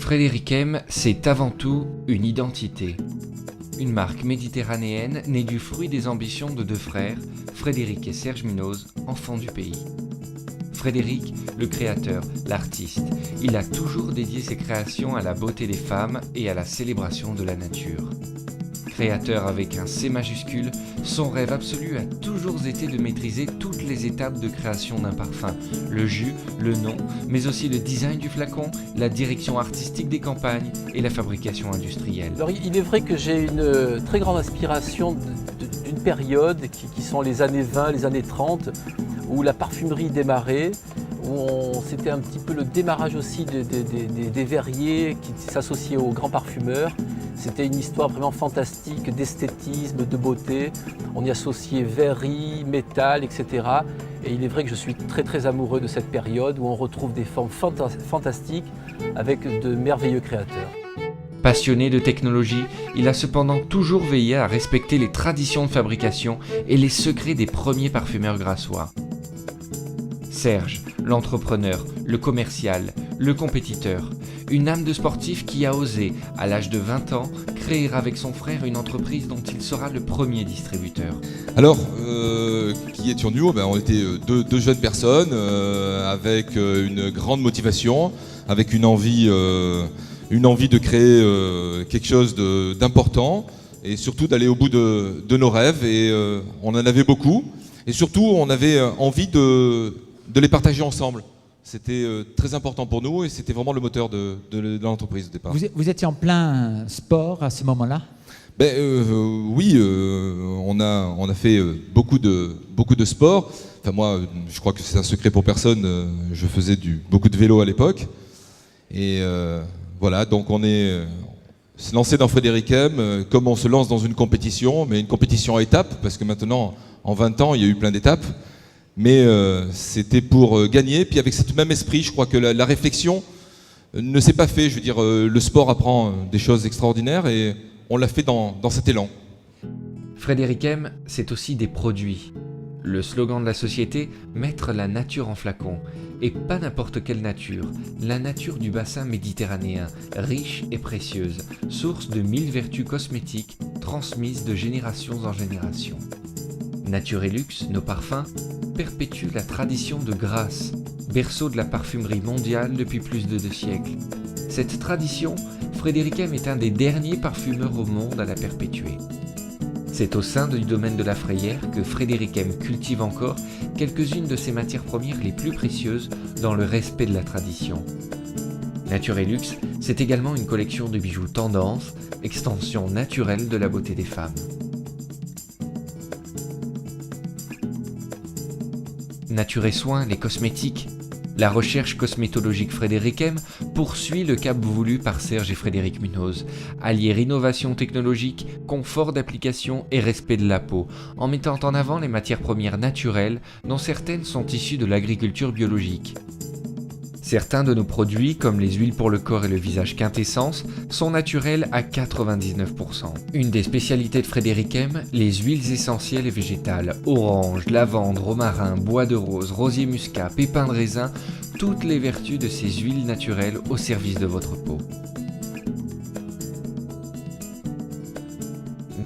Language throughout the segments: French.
Frédéric M, c'est avant tout une identité. Une marque méditerranéenne née du fruit des ambitions de deux frères, Frédéric et Serge Munoz, enfants du pays. Frédéric, le créateur, l'artiste, il a toujours dédié ses créations à la beauté des femmes et à la célébration de la nature. Créateur avec un C majuscule, son rêve absolu a toujours été de maîtriser toutes les étapes de création d'un parfum, le jus, le nom, mais aussi le design du flacon, la direction artistique des campagnes et la fabrication industrielle. Alors il est vrai que j'ai une très grande inspiration d'une période qui sont les années 20, les années 30, où la parfumerie démarrait, où c'était un petit peu le démarrage aussi des verriers qui s'associaient aux grands parfumeurs. C'était une histoire vraiment fantastique d'esthétisme, de beauté. On y associait verrerie, métal, etc. Et il est vrai que je suis très très amoureux de cette période où on retrouve des formes fantastiques avec de merveilleux créateurs. Passionné de technologie, il a cependant toujours veillé à respecter les traditions de fabrication et les secrets des premiers parfumeurs grassois. Serge, l'entrepreneur, le commercial, le compétiteur, une âme de sportif qui a osé, à l'âge de 20 ans, créer avec son frère une entreprise dont il sera le premier distributeur. Alors, qui étions-nous ? On était deux jeunes personnes avec une grande motivation, avec une envie de créer quelque chose d'important et surtout d'aller au bout de nos rêves. Et on en avait beaucoup. Et surtout, on avait envie de les partager ensemble. C'était très important pour nous et c'était vraiment le moteur de l'entreprise au départ. Vous étiez en plein sport à ce moment-là ? Oui, on a fait beaucoup de sport. Enfin moi, je crois que c'est un secret pour personne. Je faisais beaucoup de vélo à l'époque. Et voilà, donc on s'est lancé dans Frédéric M comme on se lance dans une compétition, mais une compétition à étapes, parce que maintenant, en 20 ans, il y a eu plein d'étapes. Mais c'était pour gagner, puis avec ce même esprit, je crois que la réflexion ne s'est pas faite. Je veux dire, le sport apprend des choses extraordinaires et on l'a fait dans cet élan. Frédéric M, c'est aussi des produits. Le slogan de la société, mettre la nature en flacon. Et pas n'importe quelle nature, la nature du bassin méditerranéen, riche et précieuse, source de 1000 vertus cosmétiques transmises de génération en génération. Nature et Luxe, nos parfums, perpétuent la tradition de Grasse, berceau de la parfumerie mondiale depuis plus de 2 siècles. Cette tradition, Frédéric M est un des derniers parfumeurs au monde à la perpétuer. C'est au sein du domaine de la frayère que Frédéric M cultive encore quelques-unes de ses matières premières les plus précieuses dans le respect de la tradition. Nature et Luxe, c'est également une collection de bijoux tendance, extension naturelle de la beauté des femmes. Nature et Soins, les cosmétiques. La recherche cosmétologique Frédéric M poursuit le cap voulu par Serge et Frédéric Munoz, allier innovation technologique, confort d'application et respect de la peau, en mettant en avant les matières premières naturelles dont certaines sont issues de l'agriculture biologique. Certains de nos produits, comme les huiles pour le corps et le visage Quintessence, sont naturels à 99%. Une des spécialités de Frédéric M, les huiles essentielles et végétales, orange, lavande, romarin, bois de rose, rosier muscat, pépins de raisin, toutes les vertus de ces huiles naturelles au service de votre peau.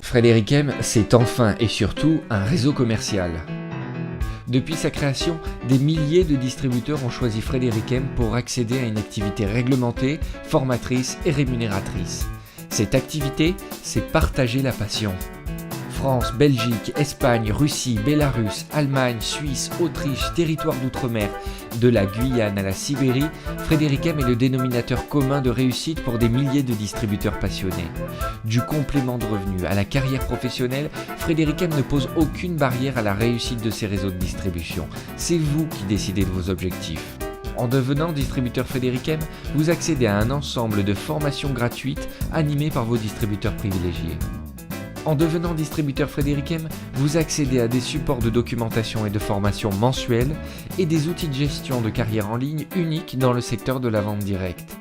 Frédéric M, c'est enfin et surtout un réseau commercial. Depuis sa création, des milliers de distributeurs ont choisi Frédéric M pour accéder à une activité réglementée, formatrice et rémunératrice. Cette activité, c'est partager la passion. France, Belgique, Espagne, Russie, Bélarus, Allemagne, Suisse, Autriche, territoire d'outre-mer, de la Guyane à la Sibérie, Frédéric M est le dénominateur commun de réussite pour des milliers de distributeurs passionnés. Du complément de revenus à la carrière professionnelle, Frédéric M ne pose aucune barrière à la réussite de ses réseaux de distribution. C'est vous qui décidez de vos objectifs. En devenant distributeur Frédéric M, vous accédez à un ensemble de formations gratuites animées par vos distributeurs privilégiés. En devenant distributeur Frédéric M, vous accédez à des supports de documentation et de formation mensuels et des outils de gestion de carrière en ligne uniques dans le secteur de la vente directe.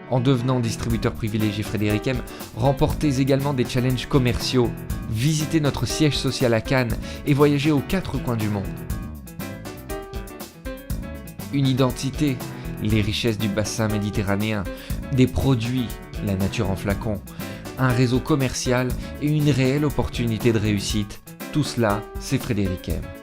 En devenant distributeur privilégié Frédéric M, remportez également des challenges commerciaux, visitez notre siège social à Cannes et voyagez aux 4 coins du monde. une identité, les richesses du bassin méditerranéen, des produits, la nature en flacon, un réseau commercial et une réelle opportunité de réussite. Tout cela, c'est Frédéric M.